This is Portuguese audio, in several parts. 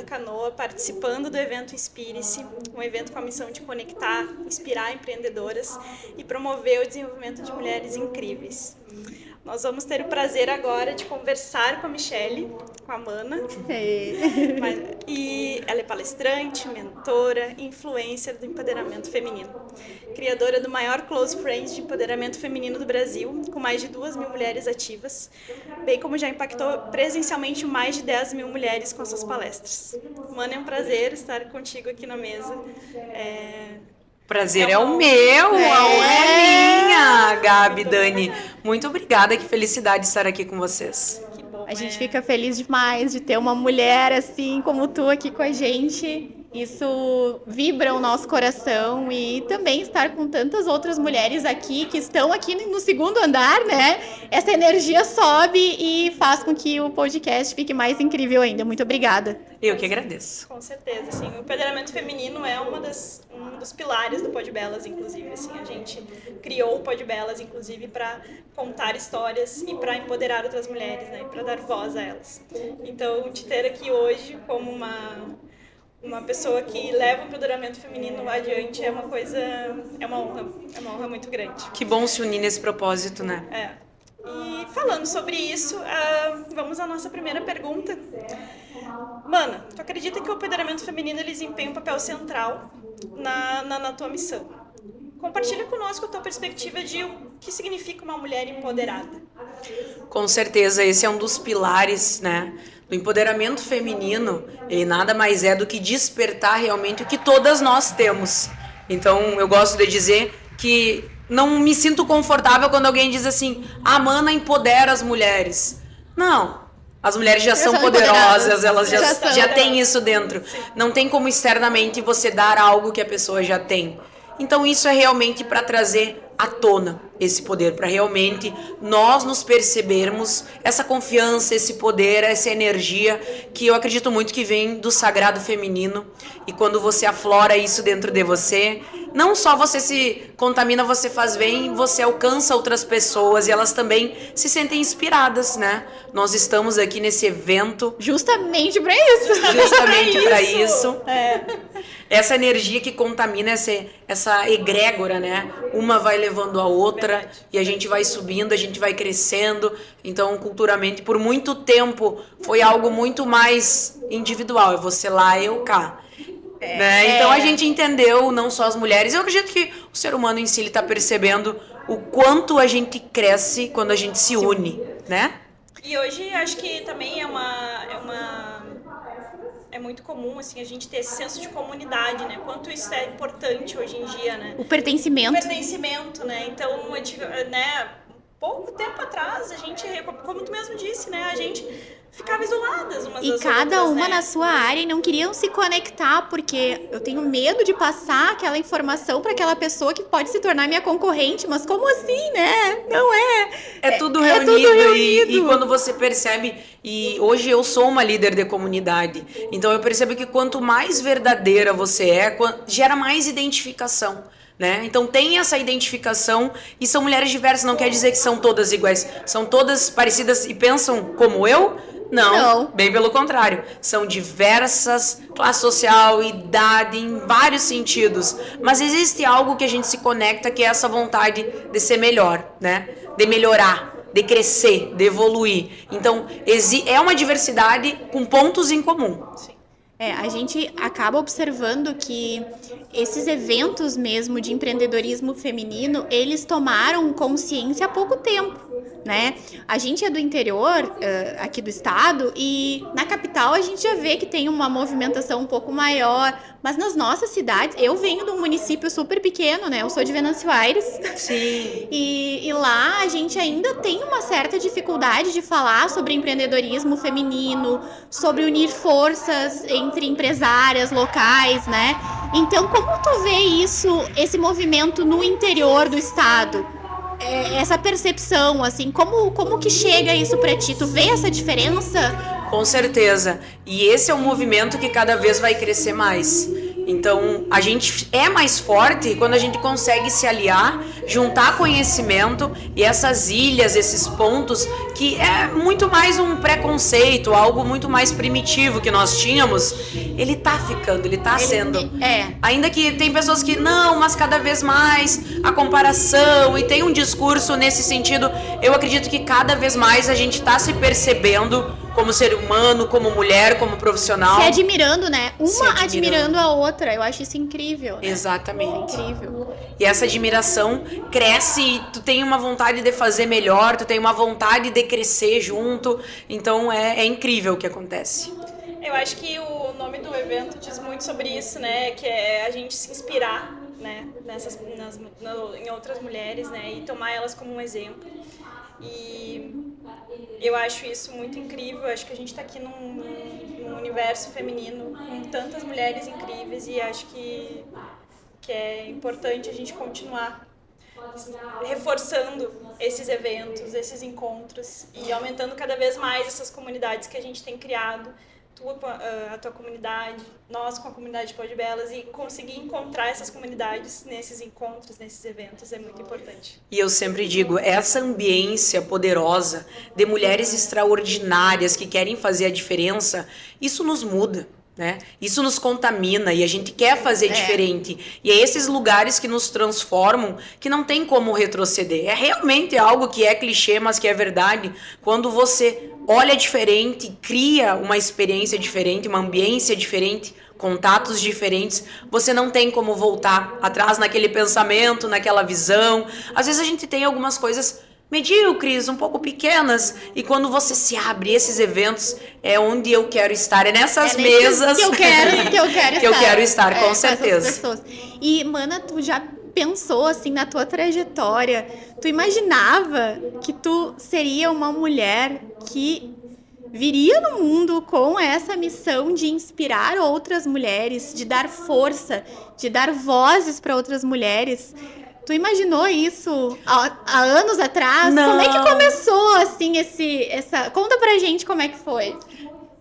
da Canoa, participando do evento Inspire-se, um evento com a missão de conectar, inspirar empreendedoras e promover o desenvolvimento de mulheres incríveis. Nós vamos ter o prazer agora de conversar com a Michelle, com a Mana. E ela é palestrante, mentora e influencer do empoderamento feminino. Criadora do maior close friends de empoderamento feminino do Brasil, com mais de 2.000 mulheres ativas, bem como já impactou presencialmente mais de 10.000 mulheres com suas palestras. Mana, é um prazer estar contigo aqui na mesa. Prazer é o meu, a honra é minha, Gabi, Dani. Muito obrigada, que felicidade estar aqui com vocês. Que bom, a gente fica feliz demais de ter uma mulher assim como tu aqui com a gente. Isso vibra o nosso coração e também estar com tantas outras mulheres aqui que estão aqui no segundo andar, né? Essa energia sobe e faz com que o podcast fique mais incrível ainda. Muito obrigada. Eu que agradeço. Com certeza, assim, o empoderamento feminino é um dos pilares do Pod Belas, inclusive, assim, a gente criou o Pod Belas, inclusive, para contar histórias e para empoderar outras mulheres, né, e para dar voz a elas. Então, te ter aqui hoje como uma pessoa que leva o empoderamento feminino adiante é uma honra muito grande. Que bom se unir nesse propósito, né? E falando sobre isso, vamos à nossa primeira pergunta. Mana, tu acredita que o empoderamento feminino ele desempenha um papel central na tua missão? Compartilha conosco a tua perspectiva de o que significa uma mulher empoderada. Com certeza, esse é um dos pilares, né? O empoderamento feminino, ele nada mais é do que despertar realmente o que todas nós temos. Então, eu gosto de dizer que não me sinto confortável quando alguém diz assim, a Mana empodera as mulheres. Não, as mulheres já são poderosas, elas já têm isso dentro. Não tem como externamente você dar algo que a pessoa já tem. Então, isso é realmente para trazer à tona esse poder, para realmente nós nos percebermos essa confiança, esse poder, essa energia que eu acredito muito que vem do sagrado feminino. E quando você aflora isso dentro de você, não só você se contamina, você faz bem, você alcança outras pessoas e elas também se sentem inspiradas, né? Nós estamos aqui nesse evento justamente para isso. Justamente para isso. Essa energia que contamina essa egrégora, né? Uma vai levando a outra. Verdade. E a gente vai subindo, a gente vai crescendo. Então, culturalmente, por muito tempo, foi algo muito mais individual. É você lá, eu cá. Né? Então, a gente entendeu, não só as mulheres. Eu acredito que o ser humano em si está percebendo o quanto a gente cresce quando a gente se une, né? E hoje, acho que também é muito comum, assim, a gente ter esse senso de comunidade, né? Quanto isso é importante hoje em dia, né? O pertencimento. O pertencimento, né? Então, pouco tempo atrás, a gente, como tu mesmo disse, né? A gente ficava isoladas umas das outras, e cada uma, né? na sua área, e não queriam se conectar, porque eu tenho medo de passar aquela informação para aquela pessoa que pode se tornar minha concorrente, mas como assim, né? Não é. É tudo reunido. E quando você percebe, e hoje eu sou uma líder de comunidade, então eu percebo que quanto mais verdadeira você é, gera mais identificação. Né? Então tem essa identificação e são mulheres diversas, não quer dizer que são todas iguais, são todas parecidas e pensam como eu? Não, bem pelo contrário, são diversas, classe social, idade, em vários sentidos, mas existe algo que a gente se conecta, que é essa vontade de ser melhor, né? De melhorar, de crescer, de evoluir. Então é uma diversidade com pontos em comum. Sim. A gente acaba observando que esses eventos mesmo de empreendedorismo feminino, eles tomaram consciência há pouco tempo, né? A gente é do interior, aqui do estado, e na capital a gente já vê que tem uma movimentação um pouco maior, mas nas nossas cidades, eu venho de um município super pequeno, né? Eu sou de Venâncio Aires. Sim. E lá a gente ainda tem uma certa dificuldade de falar sobre empreendedorismo feminino, sobre unir forças entre empresárias locais, né? Então, como tu vê isso, esse movimento no interior do estado? Essa percepção, assim, como que chega isso pra ti? Tu vê essa diferença? Com certeza. E esse é um movimento que cada vez vai crescer mais. Então, a gente é mais forte quando a gente consegue se aliar, juntar conhecimento e essas ilhas, esses pontos, que é muito mais um preconceito, algo muito mais primitivo que nós tínhamos, ele tá ficando, ele tá sendo. Ainda que tem pessoas que não, mas cada vez mais a comparação e tem um discurso nesse sentido, eu acredito que cada vez mais a gente tá se percebendo como ser humano, como mulher, como profissional. Se admirando, né? Uma admirando a outra. Eu acho isso incrível, né? Exatamente. É incrível. E essa admiração cresce e tu tem uma vontade de fazer melhor, tu tem uma vontade de crescer junto. Então é incrível o que acontece. Eu acho que o nome do evento diz muito sobre isso, né? Que é a gente se inspirar, né? Em outras mulheres, né? E tomar elas como um exemplo. E eu acho isso muito incrível. Eu acho que a gente está aqui num universo feminino com tantas mulheres incríveis e acho que é importante a gente continuar reforçando esses eventos, esses encontros e aumentando cada vez mais essas comunidades que a gente tem criado. A tua comunidade, nós com a comunidade Pod Belas, e conseguir encontrar essas comunidades nesses encontros, nesses eventos é muito importante. E eu sempre digo, essa ambiência poderosa de mulheres extraordinárias que querem fazer a diferença, isso nos muda. Né? Isso nos contamina e a gente quer fazer diferente. E é esses lugares que nos transformam que não tem como retroceder. É realmente algo que é clichê, mas que é verdade. Quando você olha diferente, cria uma experiência diferente, uma ambiência diferente, contatos diferentes, você não tem como voltar atrás naquele pensamento, naquela visão. Às vezes a gente tem algumas coisas medíocres, um pouco pequenas, e quando você se abre, esses eventos é onde eu quero estar, é nessas mesas que eu quero estar, com certeza. Pessoas. E, mana, tu já pensou, assim, na tua trajetória, tu imaginava que tu seria uma mulher que viria no mundo com essa missão de inspirar outras mulheres, de dar força, de dar vozes para outras mulheres? Tu imaginou isso há anos atrás? Não. Como é que começou, assim, Conta pra gente como é que foi.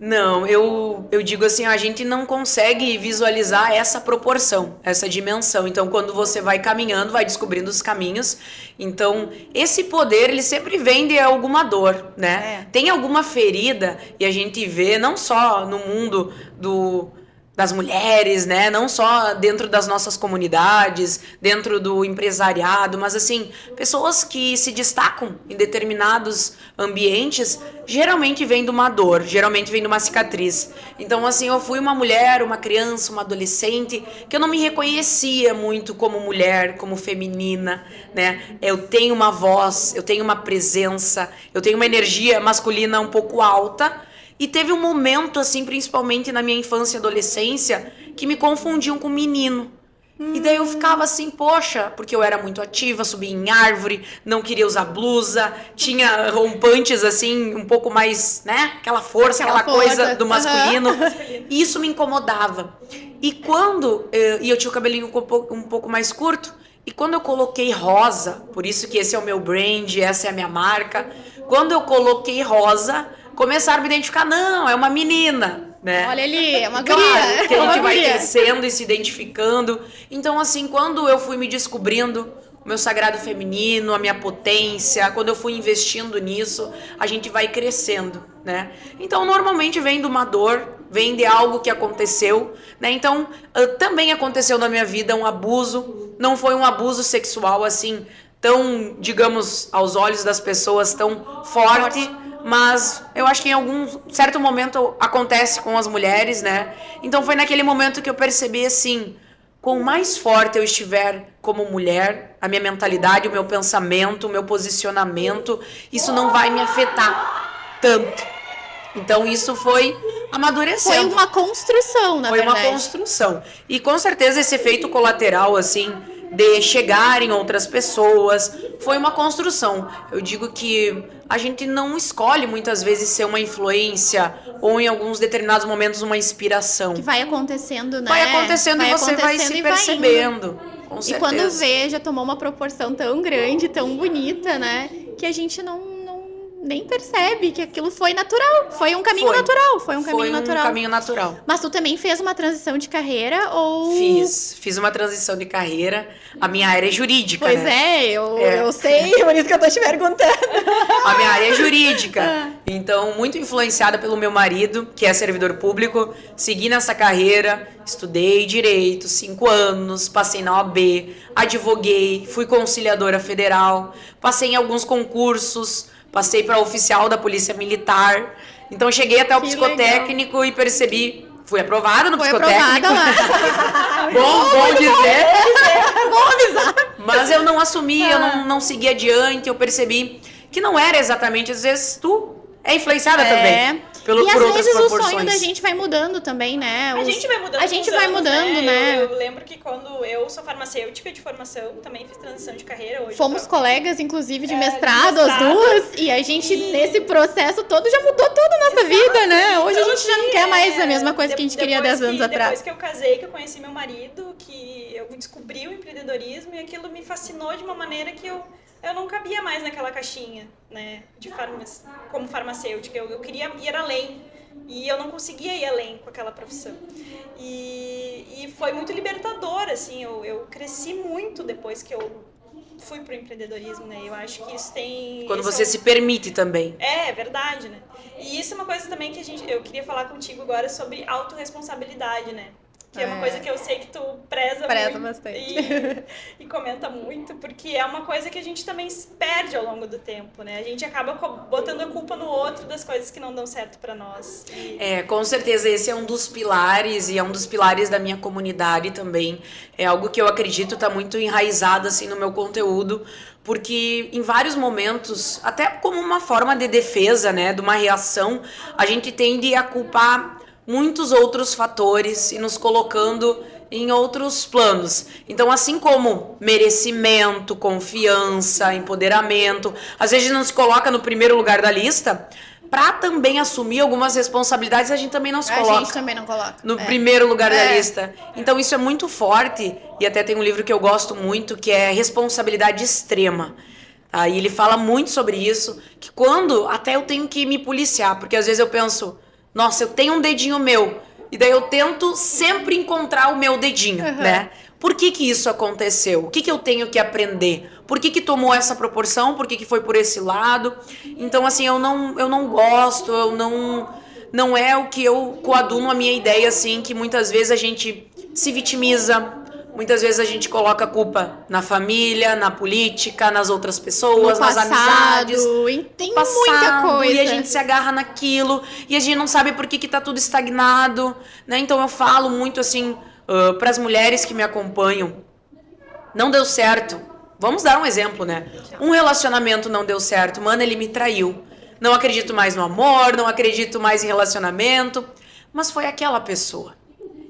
Não, eu digo assim, a gente não consegue visualizar essa proporção, essa dimensão. Então, quando você vai caminhando, vai descobrindo os caminhos. Então, esse poder, ele sempre vem de alguma dor, né? Tem alguma ferida, e a gente vê, não só no mundo das mulheres, né? Não só dentro das nossas comunidades, dentro do empresariado, mas assim, pessoas que se destacam em determinados ambientes, geralmente vem de uma dor, geralmente vem de uma cicatriz. Então, assim, eu fui uma mulher, uma criança, uma adolescente, que eu não me reconhecia muito como mulher, como feminina, né? Eu tenho uma voz, eu tenho uma presença, eu tenho uma energia masculina um pouco alta. E teve um momento, assim, principalmente na minha infância e adolescência, que me confundiam com menino. E daí eu ficava assim, poxa, porque eu era muito ativa, subia em árvore, não queria usar blusa, tinha rompantes, assim, um pouco mais, né? Aquela força, aquela coisa do masculino. E isso me incomodava. E quando... E eu tinha o cabelinho um pouco mais curto. E quando eu coloquei rosa, por isso que esse é o meu brand, essa é a minha marca. Quando eu coloquei rosa... começaram a me identificar, não, é uma menina, né? Olha ali, é uma claro, guria. que a gente vai crescendo e se identificando. Então, assim, quando eu fui me descobrindo o meu sagrado feminino, a minha potência, quando eu fui investindo nisso, a gente vai crescendo, né? Então, normalmente vem de uma dor, vem de algo que aconteceu, né? Então, também aconteceu na minha vida um abuso, não foi um abuso sexual, assim, tão, digamos, aos olhos das pessoas, tão forte. Mas eu acho que em algum certo momento acontece com as mulheres, né? Então foi naquele momento que eu percebi assim, quanto mais forte eu estiver como mulher, a minha mentalidade, o meu pensamento, o meu posicionamento, isso não vai me afetar tanto. Então isso foi amadurecendo. Foi uma construção, na verdade. Foi uma construção. E com certeza esse efeito colateral, assim, de chegar em outras pessoas, foi uma construção. Eu digo que a gente não escolhe muitas vezes ser uma influência ou em alguns determinados momentos uma inspiração. Que vai acontecendo, né? Vai acontecendo e você vai se percebendo. Com certeza. E quando vê, já tomou uma proporção tão grande, tão bonita, né? Que a gente não nem percebe que aquilo foi natural. Foi um caminho natural. Foi um caminho natural. Mas tu também fez uma transição de carreira ou... Fiz uma transição de carreira. A minha área é jurídica, Pois né? eu sei, por isso que eu tô te perguntando. A minha área é jurídica. Então, muito influenciada pelo meu marido, que é servidor público. Segui nessa carreira, estudei direito, 5 anos, passei na OAB, advoguei, fui conciliadora federal, passei em alguns concursos, passei para oficial da Polícia Militar. Então, cheguei até o psicotécnico e percebi... Fui aprovada no psicotécnico. Aprovada lá. Bom dizer. Bom avisar. Mas eu não assumi, eu não segui adiante. Eu percebi que não era exatamente. Às vezes tu é influenciada também. E por às outras vezes proporções. o sonho da gente vai mudando também, né? A gente vai mudando. A gente vai mudando, né? Eu lembro que quando eu sou farmacêutica de formação, também fiz transição de carreira hoje. Fomos colegas, inclusive, de mestrado, as duas. E a gente, nesse processo todo, já mudou toda a nossa vida, né? Hoje a gente já não quer mais a mesma coisa que a gente queria 10 anos atrás. Depois que eu casei, que eu conheci meu marido, que eu descobri o empreendedorismo e aquilo me fascinou de uma maneira que eu não cabia mais naquela caixinha, né? Como farmacêutica. Eu queria ir além. E eu não conseguia ir além com aquela profissão. E foi muito libertador, assim, eu cresci muito depois que eu fui pro empreendedorismo, né? Eu acho que isso tem... Quando você se permite também. É verdade, né? E isso é uma coisa também que eu queria falar contigo agora sobre autorresponsabilidade, né? Que é uma coisa que eu sei que tu preza muito bastante. E comenta muito, porque é uma coisa que a gente também perde ao longo do tempo, né? A gente acaba botando a culpa no outro das coisas que não dão certo pra nós. Com certeza esse é um dos pilares e é um dos pilares da minha comunidade também. É algo que eu acredito tá muito enraizado assim no meu conteúdo, porque em vários momentos, até como uma forma de defesa, né, de uma reação, a gente tende a culpar muitos outros fatores e nos colocando em outros planos. Então, assim como merecimento, confiança, empoderamento, às vezes a gente não se coloca no primeiro lugar da lista, para também assumir algumas responsabilidades, a gente também não se coloca. A gente também não coloca. No primeiro lugar da lista. Então, isso é muito forte, e até tem um livro que eu gosto muito, que é Responsabilidade Extrema. E ele fala muito sobre isso, que quando até eu tenho que me policiar, porque às vezes eu penso... Nossa, eu tenho um dedinho meu. E daí eu tento sempre encontrar o meu dedinho, né? Por que isso aconteceu? O que eu tenho que aprender? Por que tomou essa proporção? Por que foi por esse lado? Então, assim, eu não gosto, não é o que eu coaduno a minha ideia, assim, que muitas vezes a gente se vitimiza, muitas vezes a gente coloca a culpa na família, na política, nas outras pessoas, nas amizades. Tem muita coisa. E a gente se agarra naquilo, e a gente não sabe por que tá tudo estagnado, né? Então eu falo muito assim, para as mulheres que me acompanham, não deu certo. Vamos dar um exemplo, né? Um relacionamento não deu certo, mano, ele me traiu. Não acredito mais no amor, não acredito mais em relacionamento, mas foi aquela pessoa.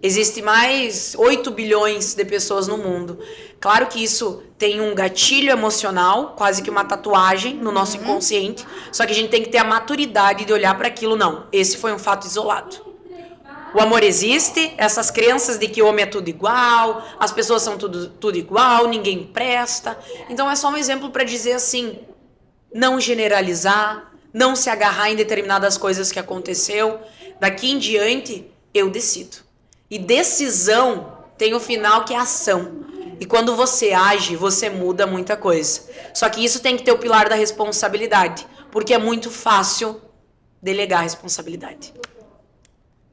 Existem mais 8 bilhões de pessoas no mundo. Claro que isso tem um gatilho emocional, quase que uma tatuagem no nosso inconsciente. Só que a gente tem que ter a maturidade de olhar para aquilo. Não, esse foi um fato isolado. O amor existe, essas crenças de que homem é tudo igual, as pessoas são tudo igual, ninguém presta. Então é só um exemplo para dizer assim, não generalizar, não se agarrar em determinadas coisas que aconteceu. Daqui em diante, eu decido. E decisão tem o final que é ação. E quando você age, você muda muita coisa. Só que isso tem que ter o pilar da responsabilidade. Porque é muito fácil delegar a responsabilidade.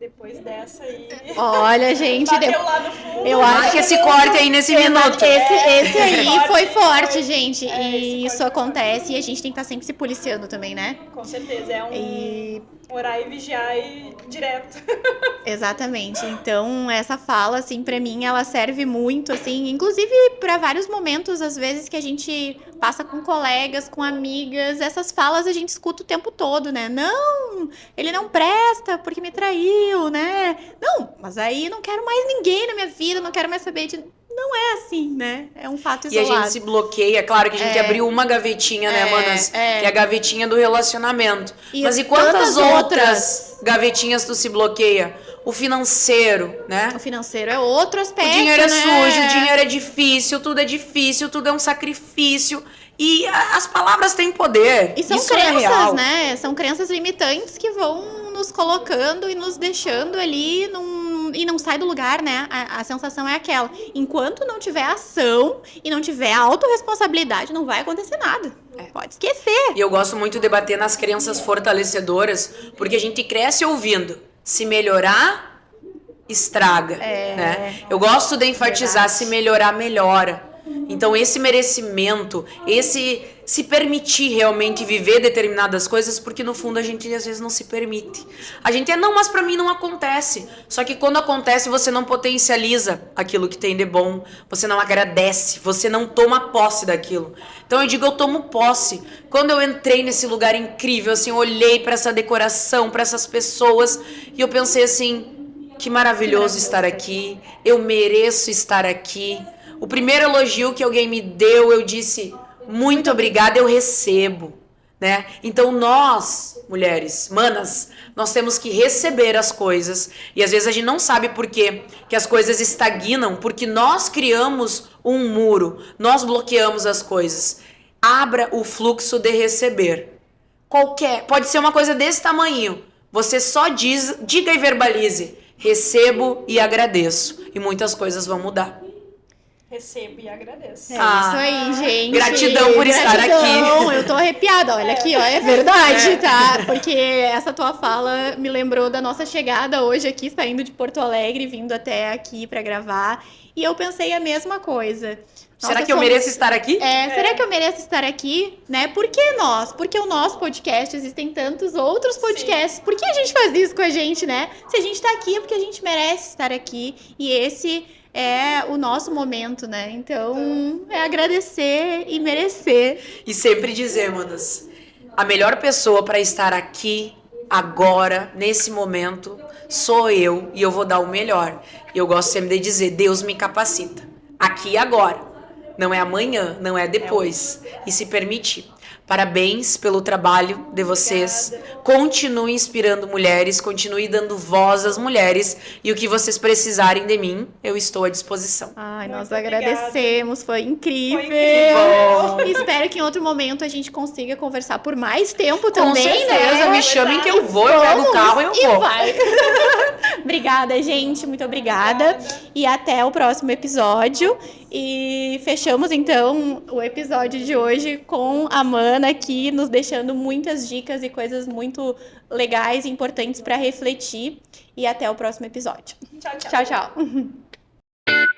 Depois dessa aí... Olha, gente... Bateu lá no fundo. Eu acho que esse corte aí nesse minuto. Esse aí foi forte, foi. gente. E isso acontece e a gente tem que estar sempre se policiando também, né? Com certeza. É orar e vigiar e direto. Exatamente. Então, essa fala, assim, pra mim, ela serve muito, assim, inclusive para vários momentos, às vezes, que a gente passa com colegas, com amigas, essas falas a gente escuta o tempo todo, né? Não, ele não presta porque me traiu, né? Não, mas aí não quero mais ninguém na minha vida, não quero mais saber de não é assim, né? É um fato E a isolado. gente se bloqueia, claro que a gente abriu uma gavetinha, né, manas? Que é a gavetinha do relacionamento. Mas e quantas tantas outras gavetinhas tu se bloqueia? O financeiro, né? O financeiro é outro aspecto, O dinheiro é né? sujo, o dinheiro é difícil, tudo é um sacrifício. E as palavras têm poder. E são Isso é crenças, real. né? São crenças limitantes que vão nos colocando e nos deixando ali e não sai do lugar, né? A sensação é aquela. Enquanto não tiver ação e não tiver autorresponsabilidade, não vai acontecer nada. Pode esquecer. E eu gosto muito de debater nas crenças fortalecedoras, porque a gente cresce ouvindo. Se melhorar, estraga. Né? Eu gosto de enfatizar, se melhorar, melhora. Então, esse merecimento, esse se permitir realmente viver determinadas coisas, porque no fundo a gente às vezes não se permite. A gente não, mas pra mim não acontece. Só que quando acontece, você não potencializa aquilo que tem de bom, você não agradece, você não toma posse daquilo. Então eu digo, eu tomo posse. Quando eu entrei nesse lugar incrível, assim, eu olhei pra essa decoração, pra essas pessoas, e eu pensei assim, que maravilhoso estar aqui, eu mereço estar aqui. O primeiro elogio que alguém me deu, eu disse, muito obrigada, eu recebo, né? Então nós, mulheres, manas, nós temos que receber as coisas. E às vezes a gente não sabe por quê que as coisas estagnam, porque nós criamos um muro, nós bloqueamos as coisas. Abra o fluxo de receber. Pode ser uma coisa desse tamanho. Você só diga e verbalize, recebo e agradeço. E muitas coisas vão mudar. Recebo e agradeço. É isso aí, gente. Gratidão por estar aqui. Eu tô arrepiada, olha aqui, ó, é verdade, tá? Porque essa tua fala me lembrou da nossa chegada hoje aqui, saindo de Porto Alegre, vindo até aqui pra gravar. E eu pensei a mesma coisa. Será que eu mereço estar aqui? Será que eu mereço estar aqui? Né? Por que nós? Porque o nosso podcast, existem tantos outros podcasts. Por que a gente faz isso com a gente, né? Se a gente tá aqui é porque a gente merece estar aqui. E esse é o nosso momento, né? Então, é agradecer e merecer. E sempre dizer, manas, a melhor pessoa para estar aqui, agora, nesse momento, sou eu e eu vou dar o melhor. E eu gosto sempre de dizer, Deus me capacita. Aqui e agora. Não é amanhã, não é depois. E se permitir. Parabéns pelo trabalho de vocês. Obrigada. Continue inspirando mulheres, continue dando voz às mulheres. E o que vocês precisarem de mim, eu estou à disposição. Ai, nós Muito agradecemos, foi incrível. Foi incrível. Espero que em outro momento a gente consiga conversar por mais tempo também, Com certeza, né? me chamem que eu vou, eu pego o carro e eu vou. Vai. Obrigada, gente, muito obrigada. E até o próximo episódio. E fechamos então o episódio de hoje com a Mana aqui, nos deixando muitas dicas e coisas muito legais e importantes para refletir. E até o próximo episódio. Tchau, tchau. Tchau, tchau.